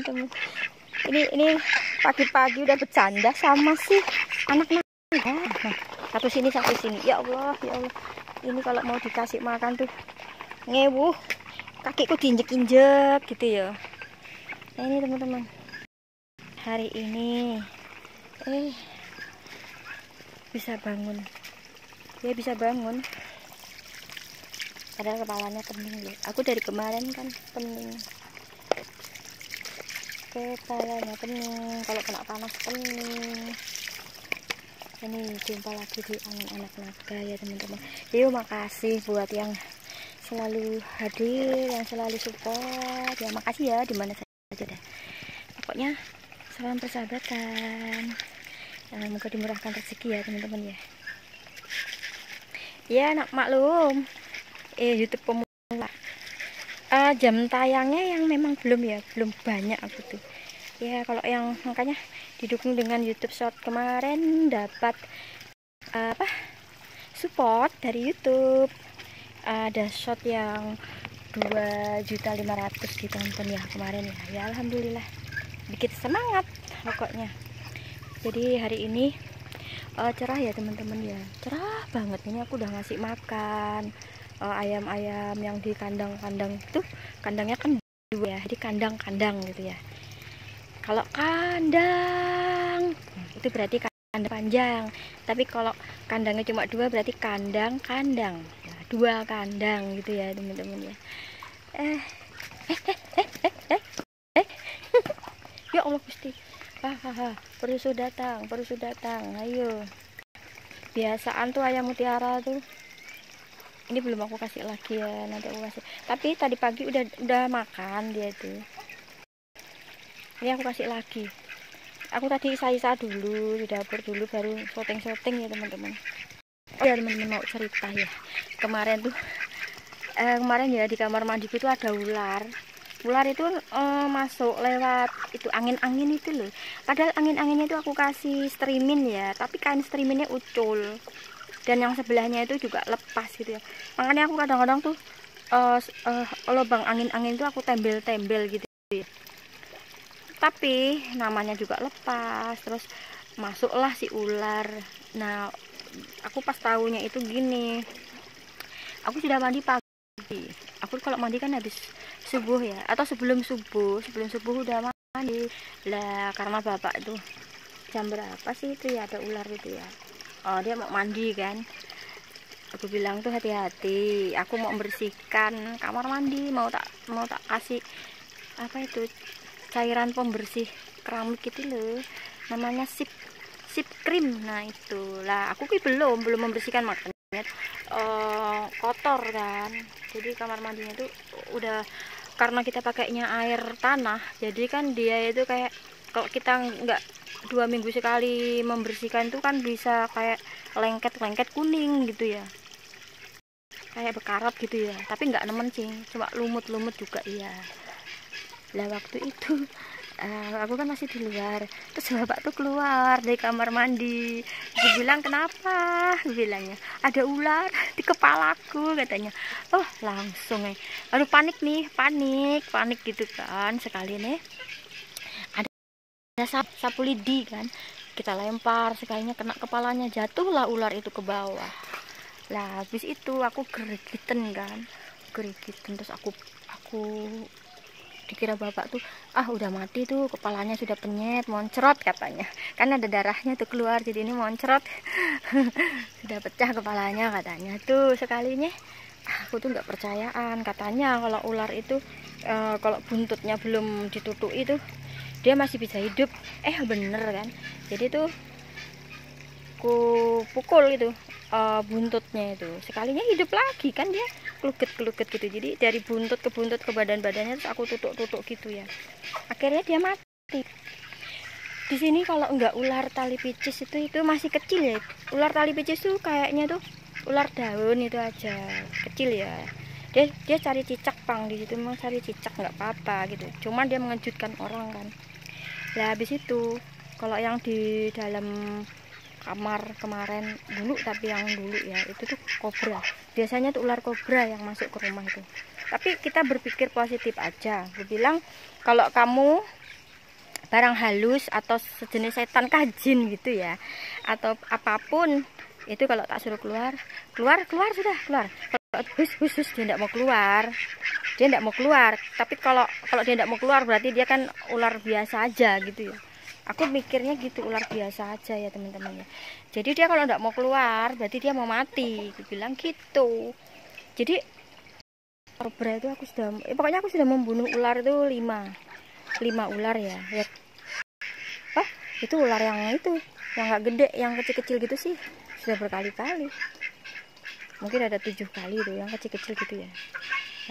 teman-teman. Ini pagi-pagi udah bercanda sama si anak-anak. Nah, satu sini. Ya Allah, ya Allah. Ini kalau mau dikasih makan tuh ngewuh, kakiku diinjek-injek gitu ya. Nah, ini teman-teman. Hari ini bisa bangun. Dia bisa bangun. Padahal kepalanya pening ya. Aku dari kemarin kan pening. Kepalanya pening, kalau kena panas pening. Ini jumpa lagi di Angin Anak Naga ya teman-teman. Yuk, makasih buat yang selalu hadir, yang selalu support. Ya makasih ya, dimana saja deh. Pokoknya salam persahabatan. Semoga dimurahkan rezeki ya teman-teman ya. Ya nak maklum, YouTube pemula. Jam tayangnya yang memang belum banyak aku tuh. Ya kalau yang makanya didukung dengan YouTube Short kemarin dapat support dari YouTube. Ada short yang 2.500.000 ditonton ya kemarin ya. Ya alhamdulillah. Bikin semangat pokoknya. Jadi hari ini cerah ya teman-teman ya. Cerah banget. Ini aku udah ngasih makan ayam-ayam yang di kandang-kandang itu. Kandangnya kan dua ya. Jadi kandang-kandang gitu ya. Kalau kandang itu berarti kandang panjang, tapi kalau kandangnya cuma dua berarti kandang-kandang. Nah, 2 kandang gitu ya teman-teman ya. Ya Allah Gusti. Perusuh datang. Ayo. Biasaan tuh ayam mutiara tuh. Ini belum aku kasih lagi ya, nanti aku kasih. Tapi tadi pagi udah makan dia tuh. Ini aku kasih lagi. Aku tadi isa-isa dulu di dapur dulu, baru syuting ya teman-teman. Oh ya teman-teman, mau cerita ya. Kemarin ya di kamar mandiku tuh ada ular. Ular itu masuk lewat itu angin-angin itu loh. Padahal angin-anginnya itu aku kasih streamin ya, tapi kain streaminnya ucul. Dan yang sebelahnya itu juga lepas gitu ya. Makanya aku kadang-kadang tuh lubang angin-angin itu aku tembel-tembel gitu ya. Tapi namanya juga lepas, terus masuklah si ular. Nah, aku pas tahunya itu gini, aku sudah mandi pagi. Aku kalau mandi kan habis subuh ya, atau sebelum subuh udah mandi lah. Karena bapak itu jam berapa sih itu ya ada ular itu ya. Oh, dia mau mandi kan. Aku bilang tuh hati-hati, aku mau membersihkan kamar mandi, mau tak kasih apa itu cairan pembersih keramik gitu loh, namanya sip cream. Nah itulah aku belum membersihkan, makanya kotor kan. Jadi kamar mandinya itu udah, karena kita pakainya air tanah, jadi kan dia itu kayak kalau kita nggak 2 minggu sekali membersihkan itu kan bisa kayak lengket kuning gitu ya, kayak bekarat gitu ya. Tapi nggak nemen sih, cuma lumut juga iya. Lah waktu itu aku kan masih di luar, terus bapak tuh keluar dari kamar mandi. Dia bilang, kenapa? Bilangnya ada ular di kepalaku katanya. Oh langsung aduh panik gitu kan. Sekali nih ada sapu lidi kan, kita lempar, sekalinya kena kepalanya, jatuhlah ular itu ke bawah. Lah habis itu aku gregitan terus aku dikira bapak tuh udah mati tuh, kepalanya sudah penyet, moncrot katanya, kan ada darahnya tuh keluar, jadi ini moncrot. Sudah pecah kepalanya katanya tuh. Sekalinya aku tuh nggak percayaan, katanya kalau ular itu kalau buntutnya belum ditutup itu dia masih bisa hidup. Bener kan. Jadi tuh ku pukul itu buntutnya itu, sekalinya hidup lagi kan, dia keluket gitu. Jadi dari buntut ke badan-badannya terus aku tutuk gitu ya, akhirnya dia mati. Di sini kalau enggak ular tali picis itu masih kecil ya. Ular tali picis tuh kayaknya tuh ular daun itu aja kecil ya. Dia cari cicak pang di situ, memang cari cicak nggak apa-apa gitu. Cuman dia mengejutkan orang kan. Lah habis itu kalau yang di dalam kamar kemarin dulu, tapi yang dulu ya itu tuh kobra. Biasanya tuh ular kobra yang masuk ke rumah itu. Tapi kita berpikir positif aja. Gue bilang kalau kamu barang halus atau sejenis setan kah jin gitu ya, atau apapun itu, kalau tak suruh keluar sudah keluar. Kalau hus dia tidak mau keluar, tapi kalau dia tidak mau keluar berarti dia kan ular biasa aja gitu ya. Aku mikirnya gitu, ular biasa aja ya teman-teman ya. Jadi dia kalau tidak mau keluar berarti dia mau mati, aku bilang gitu. Jadi kobra itu aku sudah, pokoknya aku sudah membunuh ular itu 5 ular ya. Itu ular yang nggak gede, yang kecil-kecil gitu sih sudah berkali-kali. Mungkin ada 7 kali tuh yang kecil-kecil gitu ya.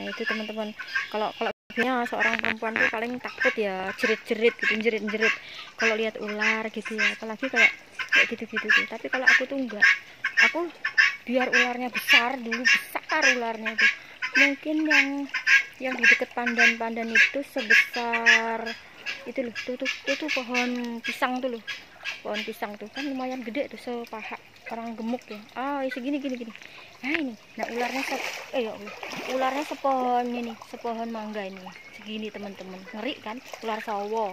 Nah itu teman-teman, kalau biasanya seorang perempuan tuh paling takut ya, jerit-jerit gitu, jerit-jerit kalau lihat ular gitu ya, apalagi kayak gitu-gitu tuh. Tapi kalau aku tuh enggak, aku biar ularnya besar ularnya tuh. Mungkin yang di dekat pandan itu sebesar itu loh, tuh pohon pisang tuh loh. Pohon pisang tuh kan lumayan gede tuh, sepaha orang gemuk ya. Segini. Nah ini, nah ularnya ularnya sepohon mangga ini, segini teman-teman. Ngeri kan, ular sawah.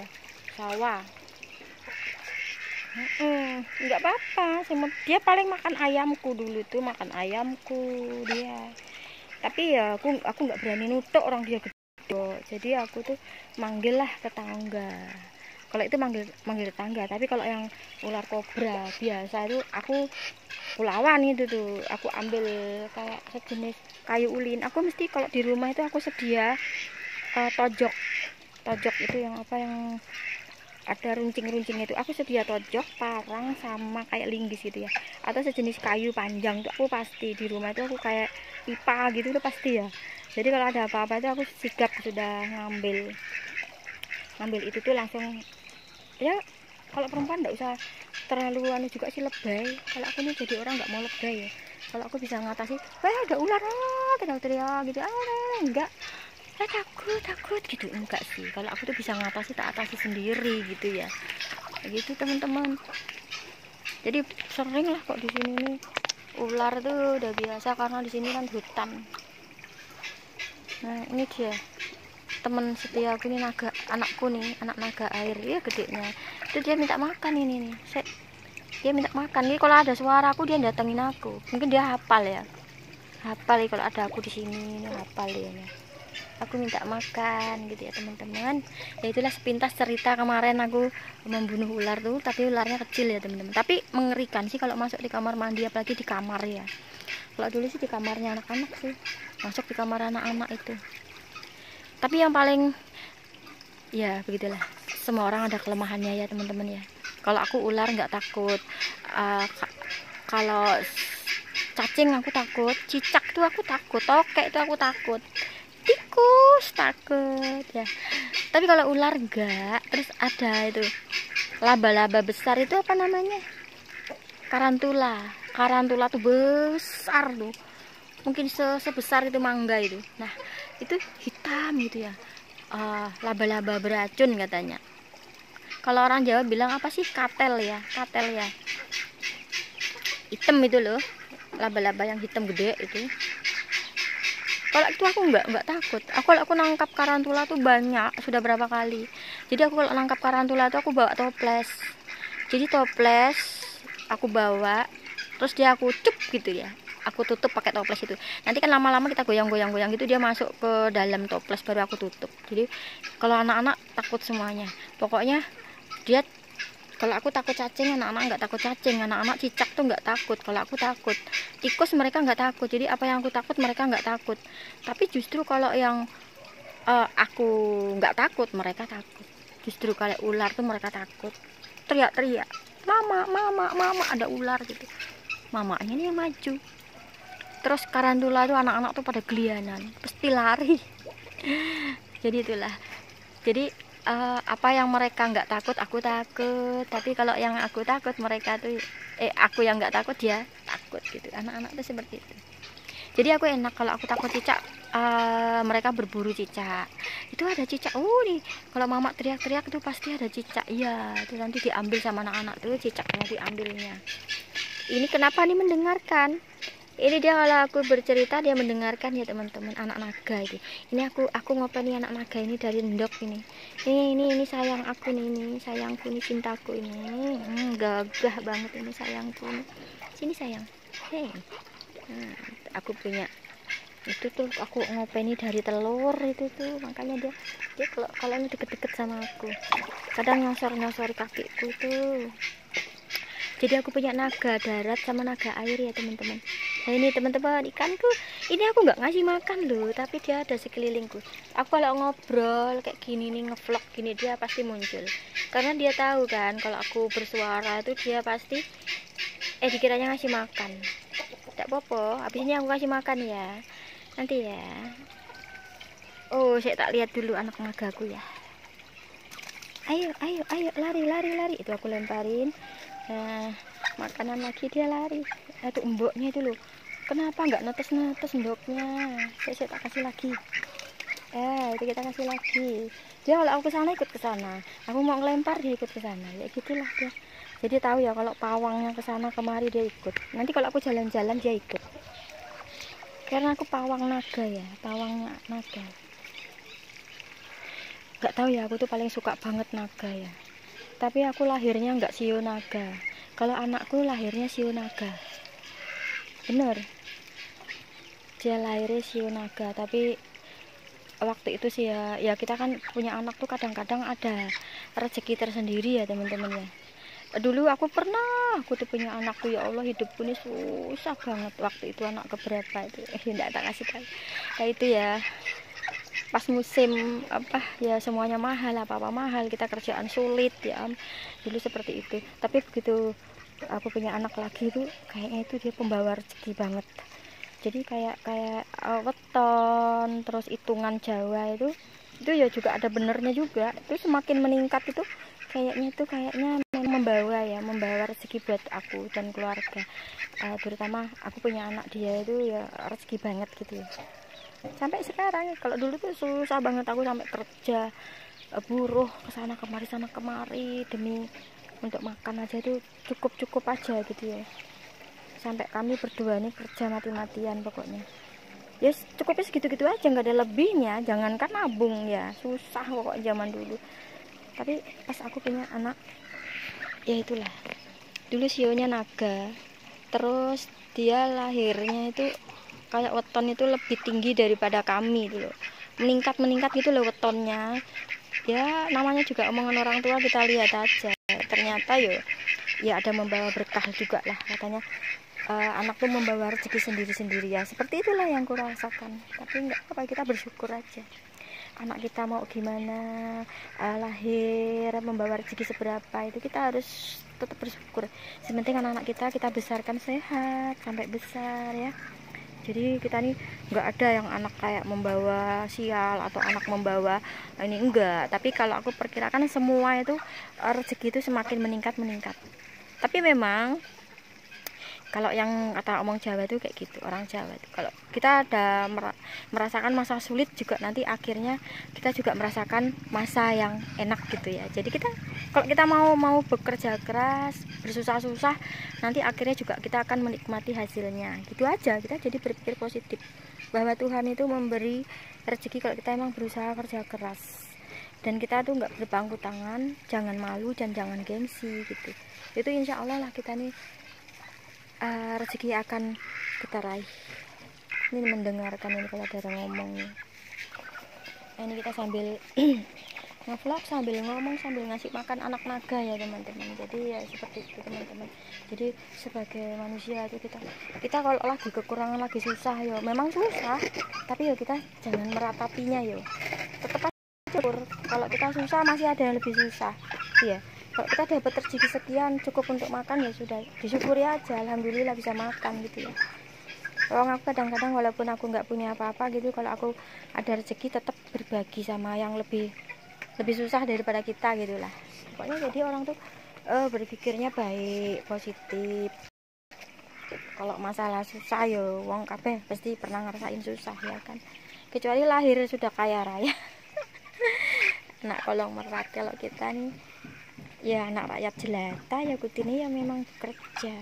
Nggak apa-apa, dia paling makan ayamku dulu tuh, dia. Tapi ya aku nggak berani nutuk orang dia gede. Jadi aku tuh manggil lah tetangga. Kalau itu manggil tetangga. Tapi kalau yang ular kobra biasa itu aku lawan itu tuh. Aku ambil kayak sejenis kayu ulin. Aku mesti kalau di rumah itu aku sedia tojok itu yang ada runcing-runcing itu. Aku sedia tojok, parang sama kayak linggis gitu ya. Atau sejenis kayu panjang tuh aku pasti di rumah itu, aku kayak pipa gitu udah pasti ya. Jadi kalau ada apa-apa itu aku sigap sudah ngambil itu tuh langsung ya. Kalau perempuan enggak usah terlalu juga sih lebay. Kalau aku nih jadi orang nggak mau lebay ya. Kalau aku bisa ngatasi, ada ular teriak-teriak gitu, enggak, takut gitu, enggak sih. Kalau aku tuh bisa ngatasi, tak atasi sendiri gitu ya, gitu teman-teman. Jadi sering lah kok di sini nih ular tuh udah biasa, karena di sini kan hutan. Nah ini dia teman setia aku nih, anakku nih, anak naga air ya gedenya. Itu dia minta makan ini nih. Dia minta makan. Jadi kalau ada suara aku dia datangin aku. Mungkin dia hafal ya. Kalau ada aku di sini, hafal dia. Aku minta makan gitu ya teman-teman. Ya itulah sepintas cerita kemarin aku membunuh ular tuh, tapi ularnya kecil ya teman-teman. Tapi mengerikan sih kalau masuk di kamar mandi, apalagi di kamar ya. Kalau dulu sih di kamarnya anak-anak sih. Masuk di kamar anak-anak itu. Tapi yang paling ya begitulah, semua orang ada kelemahannya ya teman-teman ya. Kalau aku ular nggak takut, kalau cacing aku takut, cicak tuh aku takut, tokek itu aku takut, tikus takut ya. Tapi kalau ular enggak. Terus ada itu laba-laba besar itu apa namanya, karantula tuh besar tuh, mungkin sebesar itu mangga itu. Nah itu hitam gitu ya, laba-laba beracun katanya. Kalau orang Jawa bilang apa sih, katel ya, hitam itu loh, laba-laba yang hitam gede itu. Kalau itu aku nggak takut. Kalau aku nangkap karantula tuh banyak, sudah berapa kali. Jadi aku kalau nangkap karantula tuh aku bawa toples. Jadi toples aku bawa, terus dia aku cup gitu ya, aku tutup pakai toples itu. Nanti kan lama-lama kita goyang-goyang gitu, dia masuk ke dalam toples, baru aku tutup. Jadi kalau anak-anak takut semuanya. Pokoknya dia, kalau aku takut cacing, anak-anak nggak takut cacing. Anak-anak cicak tuh nggak takut, kalau aku takut. Tikus mereka nggak takut. Jadi apa yang aku takut mereka nggak takut. Tapi justru kalau yang aku nggak takut, mereka takut. Justru kalau ular tuh mereka takut, teriak-teriak, mama ada ular gitu. Mamanya ini yang maju. Terus karantula tuh anak-anak tuh pada gelianan, pasti lari. Jadi itulah. Jadi apa yang mereka nggak takut, aku takut. Tapi kalau yang aku takut, mereka tuh aku yang nggak takut, dia takut gitu. Anak-anak tuh seperti itu. Jadi aku enak kalau aku takut cicak, mereka berburu cicak. Itu ada cicak, nih kalau mama teriak-teriak tuh pasti ada cicak. Iya, itu nanti diambil sama anak-anak tuh, cicaknya diambilnya. Ini kenapa nih mendengarkan? Ini dia kalau aku bercerita dia mendengarkan ya teman-teman. Anak naga ini aku ngopeni anak naga ini dari endok ini. Ini sayang aku nih, ini sayangku, ini cintaku ini. Gagah banget ini sayangku ini. Sini sayang. Hei. Aku punya itu tuh, aku ngopeni dari telur itu tuh, makanya dia kalau ini deket-deket sama aku, kadang nyosor kakiku tuh. Jadi aku punya naga darat sama naga air ya teman-teman. Nah ini teman-teman, ikanku ini aku nggak ngasih makan loh, tapi dia ada sekelilingku. Aku kalau ngobrol kayak gini nih, ngevlog gini, dia pasti muncul, karena dia tahu kan kalau aku bersuara itu dia pasti dikiranya ngasih makan. Tidak apa-apa, habis ini aku kasih makan ya nanti ya. Oh, saya tak lihat dulu anak nagaku ya. Ayo lari. Itu aku lemparin makanan lagi, dia lari. Itu emboknya itu loh, kenapa nggak netes endoknya. Saya tak kasih lagi. Itu kita kasih lagi. Dia kalau aku kesana ikut kesana, aku mau ngelempar dia ikut kesana, ya gitulah dia. Jadi tahu ya kalau pawangnya kesana kemari dia ikut. Nanti kalau aku jalan-jalan dia ikut, karena aku pawang naga ya, pawang naga. Nggak tahu ya, aku tuh paling suka banget naga ya. Tapi aku lahirnya nggak shio naga. Kalau anakku lahirnya shio naga, bener, dia lahirnya shio naga. Tapi waktu itu sih ya kita kan punya anak tuh kadang-kadang ada rezeki tersendiri ya teman-teman ya. Dulu aku tuh punya anak tuh, ya Allah, hidupku ini susah banget waktu itu, anak keberapa itu tidak tak kasih tahu. Nah itu ya pas musim apa ya, semuanya mahal, apa mahal, kita kerjaan sulit ya, dulu seperti itu. Tapi begitu aku punya anak lagi tuh kayaknya itu dia pembawa rezeki banget. Jadi kayak weton, terus hitungan Jawa itu ya juga ada benernya juga. Itu semakin meningkat itu kayaknya membawa rezeki buat aku dan keluarga. Terutama aku punya anak, dia itu ya rezeki banget gitu ya. Sampai sekarang, kalau dulu tuh susah banget, aku sampai kerja buruh kesana kemari demi untuk makan aja itu cukup aja gitu ya. Sampai kami berdua nih kerja mati-matian pokoknya. Ya cukupnya segitu-gitu aja, nggak ada lebihnya. Jangankan nabung ya, susah pokok zaman dulu. Tapi pas aku punya anak, ya itulah. Dulu sionya naga, terus dia lahirnya itu kayak weton itu lebih tinggi daripada kami dulu. Meningkat gitu loh wetonnya. Ya namanya juga omongan orang tua, kita lihat aja. Ternyata ya ada membawa berkah juga lah katanya. Anak tuh membawa rezeki sendiri-sendiri ya, seperti itulah yang kurasakan. Tapi enggak apa, kita bersyukur aja. Anak kita mau gimana, lahir membawa rezeki seberapa, itu kita harus tetap bersyukur. Sementing anak-anak kita besarkan sehat sampai besar ya. Jadi kita nih nggak ada yang anak kayak membawa sial atau anak membawa ini, enggak. Tapi kalau aku perkirakan semua itu rezeki itu semakin meningkat. Tapi memang kalau yang kata omong Jawa itu kayak gitu, orang Jawa itu kalau kita ada merasakan masa sulit juga, nanti akhirnya kita juga merasakan masa yang enak gitu ya. Jadi kita kalau kita mau bekerja keras, bersusah-susah, nanti akhirnya juga kita akan menikmati hasilnya. Gitu aja, kita jadi berpikir positif bahwa Tuhan itu memberi rezeki kalau kita emang berusaha kerja keras. Dan kita tuh nggak berpangku tangan, jangan malu dan jangan gengsi gitu. Itu insya Allah lah kita nih rezeki akan kita raih. Ini mendengarkan ini kalau ada orang ngomong nih. Ini kita sambil ngevlog, sambil ngomong, sambil ngasih makan anak naga ya teman-teman. Jadi ya seperti itu teman-teman. Jadi sebagai manusia itu kita kalau lagi kekurangan, lagi susah ya memang susah, tapi ya kita jangan meratapinya ya. Tetap aja syukur. Kalau kita susah masih ada yang lebih susah. Iya. Kalau kita dapat rezeki sekian cukup untuk makan ya sudah, disyukuri aja, alhamdulillah bisa makan gitu ya. Kalau aku kadang-kadang walaupun aku nggak punya apa-apa gitu, kalau aku ada rezeki tetap berbagi sama yang lebih susah daripada kita gitulah. Pokoknya jadi orang tuh berpikirnya baik, positif. Kalau masalah susah yo wong kabeh pasti pernah ngerasain susah ya kan. Kecuali lahir sudah kaya raya. Nah kolong merat, kalau kita nih ya anak rakyat jelata ya kutini ya memang bekerja.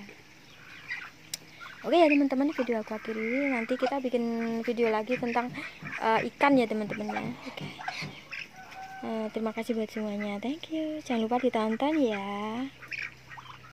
Oke ya teman-teman, video aku akhiri. Nanti kita bikin video lagi tentang ikan ya teman-teman ya. Oke. Terima kasih buat semuanya. Thank you. Jangan lupa ditonton ya.